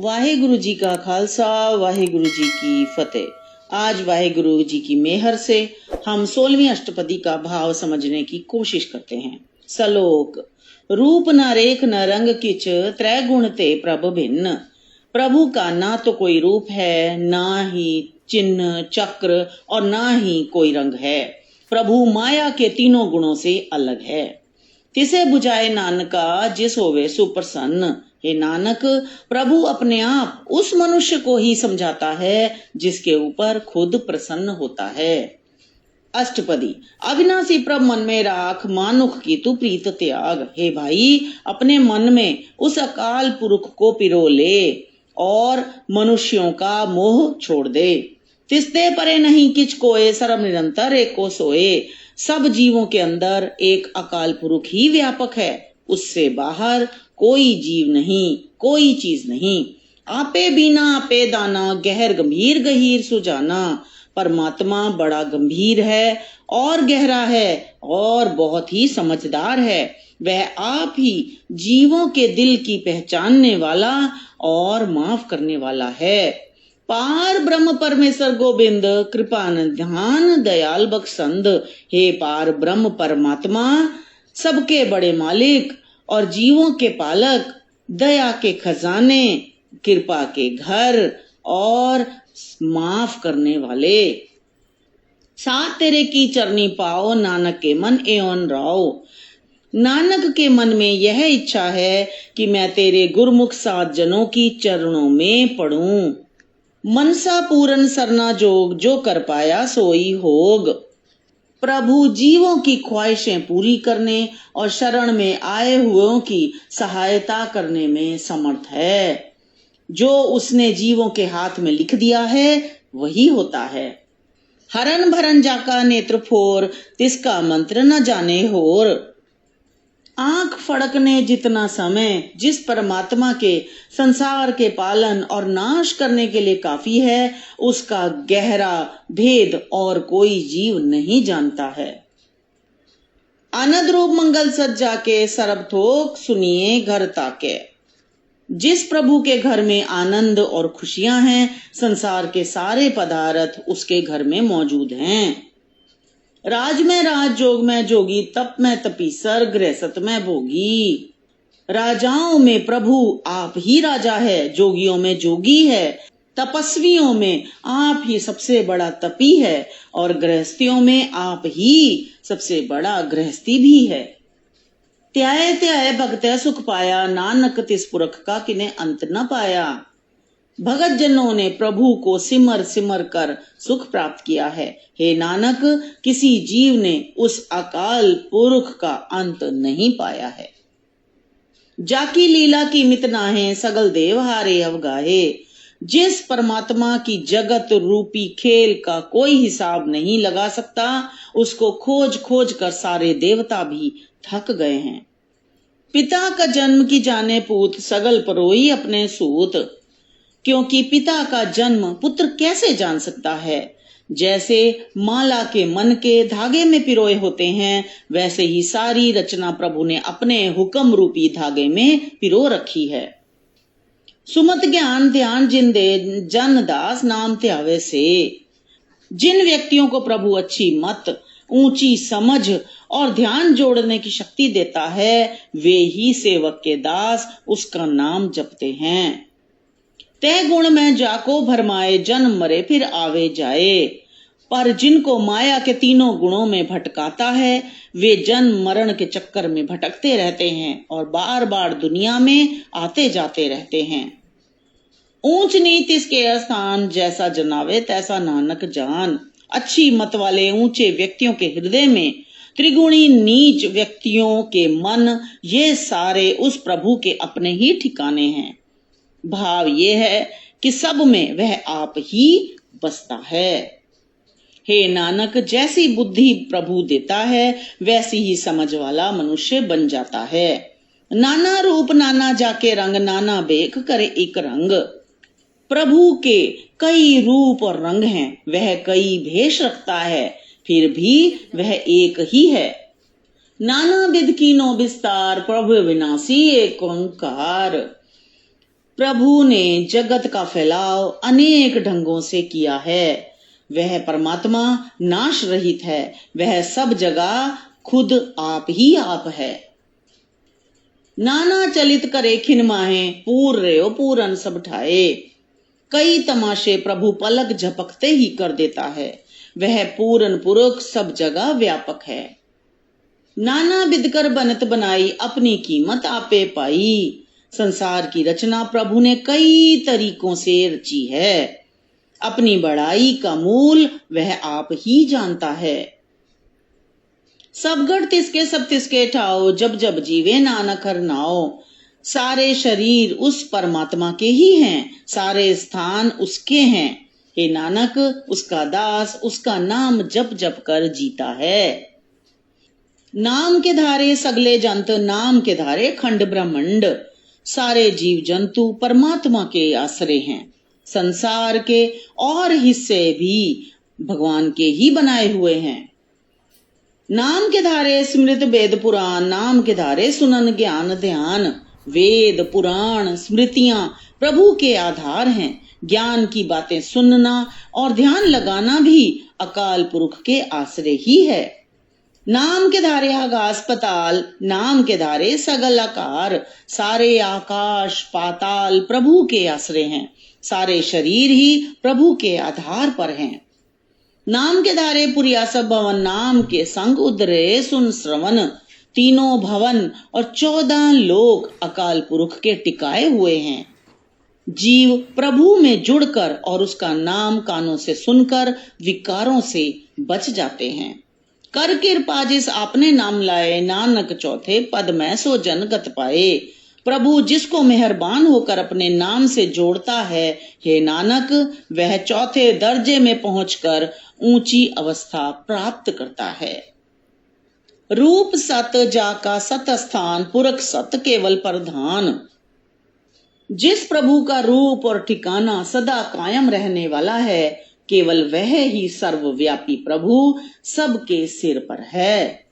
वाहेगुरु जी का खालसा, वाहेगुरु जी की फतेह। आज वाहेगुरु जी की मेहर से हम 16वीं अष्टपदी का भाव समझने की कोशिश करते हैं। सलोक। रूप न रेख न रंग किच, त्रय गुण ते प्रभ भिन्न। प्रभु का ना तो कोई रूप है, ना ही चिन्ह चक्र और ना ही कोई रंग है। प्रभु माया के तीनों गुणों से अलग है। तिसे बुझाए नानका जिस होवे सुप्रसन्न। हे नानक, प्रभु अपने आप उस मनुष्य को ही समझाता है जिसके ऊपर खुद प्रसन्न होता है। अष्टपदी। अविनाशी प्रभ मन में राख, मानुख की तू प्रीत त्याग। हे भाई, अपने मन में उस अकाल पुरुष को पिरो ले और मनुष्यों का मोह छोड़ दे। तिसते परे नहीं किच कोय, सर्व निरंतर एक को सोए। सब जीवों के अंदर एक अकाल पुरुष ही व्यापक है, उससे बाहर कोई जीव नहीं, कोई चीज नहीं। आपे बीना आपे दाना, गहर गंभीर गहीर सुजाना। परमात्मा बड़ा गंभीर है और गहरा है और बहुत ही समझदार है। वह आप ही जीवों के दिल की पहचानने वाला और माफ करने वाला है। पार ब्रह्म परमेश्वर गोविंद, कृपा निधान दयाल बख्शंद। हे पार ब्रह्म परमात्मा, सबके बड़े मालिक और जीवों के पालक, दया के खजाने, कृपा के घर और माफ करने वाले। साथ तेरे की चरनी पाओ, नानक के मन एवं राओ। नानक के मन में यह इच्छा है कि मैं तेरे गुरमुख सात जनों की चरणों में पढ़ूं। मनसा पूरन सरना जोग, जो कर पाया सोई होग। प्रभु जीवों की ख्वाहिशें पूरी करने और शरण में आए हुओं की सहायता करने में समर्थ है। जो उसने जीवों के हाथ में लिख दिया है वही होता है। हरन भरन जाका नेत्र फोर, तिसका मंत्र न जाने होर। आंख फड़कने जितना समय जिस परमात्मा के संसार के पालन और नाश करने के लिए काफी है, उसका गहरा भेद और कोई जीव नहीं जानता है। आनंद रूप मंगल सज्जा के, सरब थोक सुनिए घर ताके। जिस प्रभु के घर में आनंद और खुशियां हैं, संसार के सारे पदार्थ उसके घर में मौजूद हैं। राज में राज, जोग में जोगी, तप में तपीसर, गृहस्थ में भोगी। राजाओं में प्रभु आप ही राजा है, जोगियों में जोगी है, तपस्वियों में आप ही सबसे बड़ा तपी है और गृहस्थियों में आप ही सबसे बड़ा गृहस्थी भी है। त्याय त्याय भगत सुख पाया, नानक तिस पुरख का किने अंत न पाया। भगत जनों ने प्रभु को सिमर सिमर कर सुख प्राप्त किया है। हे नानक, किसी जीव ने उस अकाल पुरख का अंत नहीं पाया है। जाकी लीला की मित नाहे, सगल देव हारे अवगाहे। जिस परमात्मा की जगत रूपी खेल का कोई हिसाब नहीं लगा सकता, उसको खोज खोज कर सारे देवता भी थक गए हैं। पिता का जन्म की जाने पूत, सगल परोई अपने सूत। क्योंकि पिता का जन्म पुत्र कैसे जान सकता है। जैसे माला के मन के धागे में पिरोए होते हैं, वैसे ही सारी रचना प्रभु ने अपने हुक्म रूपी धागे में पिरो रखी है। सुमत ज्ञान ध्यान जिंदे, जन दास नाम त्यावे से। जिन व्यक्तियों को प्रभु अच्छी मत, ऊंची समझ और ध्यान जोड़ने की शक्ति देता है, वे ही सेवक के दास उसका नाम जपते हैं। तय गुण में जाको भरमाए, जन्म मरे फिर आवे जाए। पर जिनको माया के तीनों गुणों में भटकाता है, वे जन्म मरण के चक्कर में भटकते रहते हैं और बार बार दुनिया में आते जाते रहते हैं। ऊंच नीच इसके स्थान, जैसा जनावे तैसा नानक जान। अच्छी मत वाले ऊंचे व्यक्तियों के हृदय में, त्रिगुणी नीच व्यक्तियों के मन, ये सारे उस प्रभु के अपने ही ठिकाने हैं। भाव ये है कि सब में वह आप ही बसता है। हे नानक, जैसी बुद्धि प्रभु देता है, वैसी ही समझ वाला मनुष्य बन जाता है। नाना रूप नाना जाके रंग, नाना बेख करे एक रंग। प्रभु के कई रूप और रंग हैं, वह कई भेष रखता है, फिर भी वह एक ही है। नाना विध कीनो विस्तार, प्रभु विनाशी एक ओंकार। प्रभु ने जगत का फैलाव अनेक ढंगों से किया है। वह परमात्मा नाश रहित है, वह सब जगह खुद आप ही आप है। नाना चलित करे खिन माहे, पूर रयो पूरन सब ठाए। कई तमाशे प्रभु पलक झपकते ही कर देता है, वह पूरन पुरुष सब जगह व्यापक है। नाना बिदकर बनत बनाई, अपनी कीमत आपे पाई। संसार की रचना प्रभु ने कई तरीकों से रची है, अपनी बड़ाई का मूल वह आप ही जानता है। सब गढ़ तिसके सब तिसके ठाओ, जब जब जीवे नानक हर नाओ। सारे शरीर उस परमात्मा के ही हैं, सारे स्थान उसके हैं। हे नानक, उसका दास उसका नाम जप जप कर जीता है। नाम के धारे सगले जंत, नाम के धारे खंड ब्रह्मंड। सारे जीव जंतु परमात्मा के आश्रय हैं। संसार के और हिस्से भी भगवान के ही बनाए हुए हैं। नाम के धारे स्मृत वेद पुराण, नाम के धारे सुनन ज्ञान ध्यान। वेद पुराण स्मृतियां प्रभु के आधार हैं। ज्ञान की बातें सुनना और ध्यान लगाना भी अकाल पुरुष के आश्रय ही है। नाम के धारे आकाश पताल, नाम के धारे सगल आकार। सारे आकाश पाताल प्रभु के आश्रय हैं, सारे शरीर ही प्रभु के आधार पर हैं। नाम के धारे पुरिया सब भवन, नाम के संग उदरे सुन श्रवण। तीनों भवन और 14 लोक अकाल पुरुष के टिकाए हुए हैं। जीव प्रभु में जुड़कर और उसका नाम कानों से सुनकर विकारों से बच जाते हैं। कर कृपा जिस आपने नाम लाए, नानक चौथे पद में सो जन गत पाए। प्रभु जिसको मेहरबान होकर अपने नाम से जोड़ता है, हे नानक, वह चौथे दर्जे में पहुंचकर ऊंची अवस्था प्राप्त करता है। रूप सत जाका सत स्थान, पुरख सत केवल प्रधान। जिस प्रभु का रूप और ठिकाना सदा कायम रहने वाला है, केवल वह ही सर्वव्यापी प्रभु सबके सिर पर है।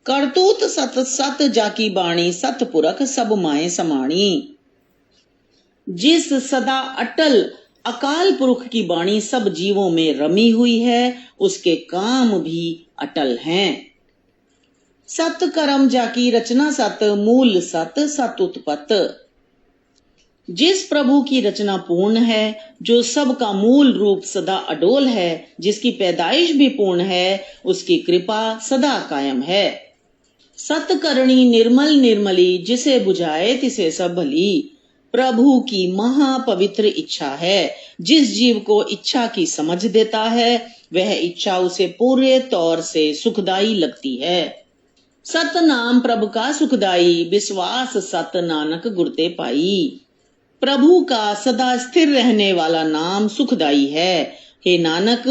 करतूत सत सत जाकी बाणी, सत पुरख सब माए समाणी। जिस सदा अटल अकाल पुरुष की बाणी सब जीवों में रमी हुई है, उसके काम भी अटल हैं। सत कर्म जाकी रचना सत, मूल सत सत उत्पत्त। जिस प्रभु की रचना पूर्ण है, जो सबका मूल रूप सदा अडोल है, जिसकी पैदाइश भी पूर्ण है, उसकी कृपा सदा कायम है। सतकर्णी निर्मल निर्मली, जिसे बुझाए तिसे सब भली। प्रभु की महापवित्र इच्छा है। जिस जीव को इच्छा की समझ देता है, वह इच्छा उसे पूरे तौर से सुखदाई लगती है। सत नाम प्रभु का सुखदाई, विश्वास सत नानक गुरते पाई। प्रभु का सदा स्थिर रहने वाला नाम सुखदाई है। हे नानक,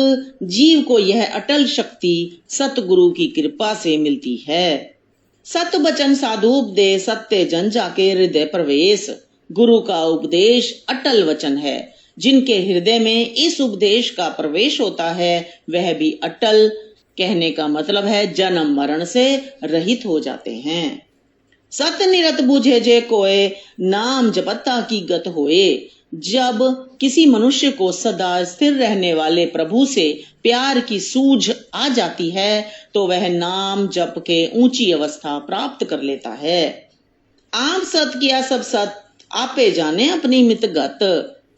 जीव को यह अटल शक्ति सतगुरु की कृपा से मिलती है। सत बचन साधु उपदेश, सत्य जन जाके हृदय प्रवेश। गुरु का उपदेश अटल वचन है। जिनके हृदय में इस उपदेश का प्रवेश होता है, वह भी अटल, कहने का मतलब है जन्म मरण से रहित हो जाते हैं। सत निरत बुझे जे कोय, नाम जपता की गत होए। जब किसी मनुष्य को सदा स्थिर रहने वाले प्रभु से प्यार की सूझ आ जाती है, तो वह नाम जप के ऊंची अवस्था प्राप्त कर लेता है। आप सत किया सब सत, आपे जाने अपनी मित गत।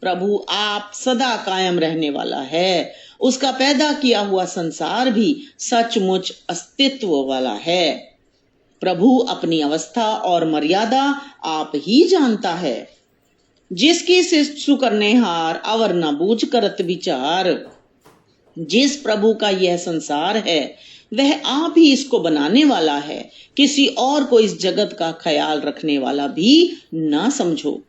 प्रभु आप सदा कायम रहने वाला है। उसका पैदा किया हुआ संसार भी सचमुच अस्तित्व वाला है। प्रभु अपनी अवस्था और मर्यादा आप ही जानता है। जिसकी शिष्टु करने हार, अवर न बूझ करत विचार। जिस प्रभु का यह संसार है, वह आप ही इसको बनाने वाला है। किसी और को इस जगत का ख्याल रखने वाला भी ना समझो।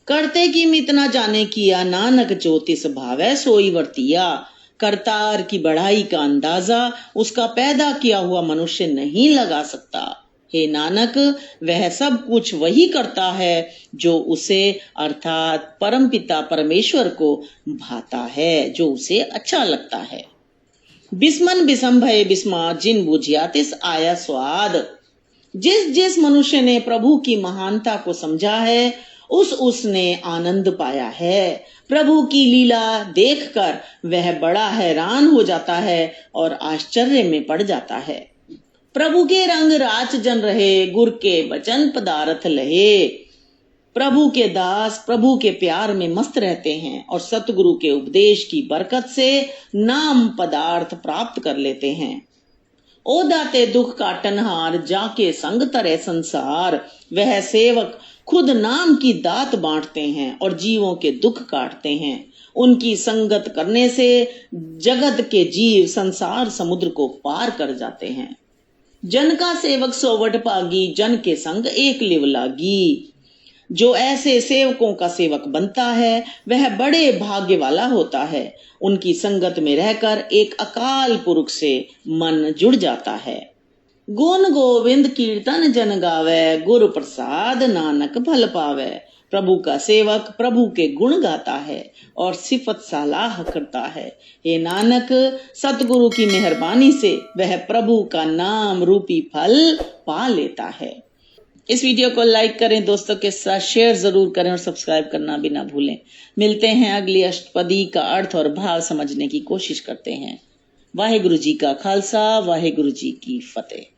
करते की मित न जाने किया, नानक ज्योतिष भावै सोई वर्तिया। करतार की बढ़ाई का अंदाजा उसका पैदा किया हुआ मनुष्य नहीं लगा सकता। हे नानक, वह सब कुछ वही करता है जो उसे अर्थात परमपिता परमेश्वर को भाता है, जो उसे अच्छा लगता है। बिस्मन बिसम भय बिस्मा, जिन बुझिया तिस आया स्वाद। जिस जिस मनुष्य ने प्रभु की महानता को समझा है उसने आनंद पाया है। प्रभु की लीला देखकर वह बड़ा हैरान हो जाता है और आश्चर्य में पड़ जाता है। प्रभु के रंग राच जन रहे, गुर के वचन पदार्थ लहे। प्रभु के दास प्रभु के प्यार में मस्त रहते हैं और सतगुरु के उपदेश की बरकत से नाम पदार्थ प्राप्त कर लेते हैं। ओ दाते दुख काटनहार, जाके संग तरे संसार। वह सेवक खुद नाम की दात बांटते हैं और जीवों के दुख काटते हैं। उनकी संगत करने से जगत के जीव संसार समुद्र को पार कर जाते हैं। जन का सेवक सोवट पागी, जन के संग एक लिव लागी। जो ऐसे सेवकों का सेवक बनता है वह बड़े भाग्य वाला होता है। उनकी संगत में रहकर एक अकाल पुरुष से मन जुड़ जाता है। गुण गोविंद कीर्तन जन गावे, गुरु प्रसाद नानक फल पावे। प्रभु का सेवक प्रभु के गुण गाता है और सिफत सलाह करता है। हे नानक, सतगुरु की मेहरबानी से वह प्रभु का नाम रूपी फल पा लेता है। इस वीडियो को लाइक करें, दोस्तों के साथ शेयर जरूर करें और सब्सक्राइब करना भी ना भूलें। मिलते हैं अगली अष्टपदी का अर्थ और भाव समझने की कोशिश करते हैं। वाहेगुरु जी का खालसा, वाहेगुरु जी की फतेह।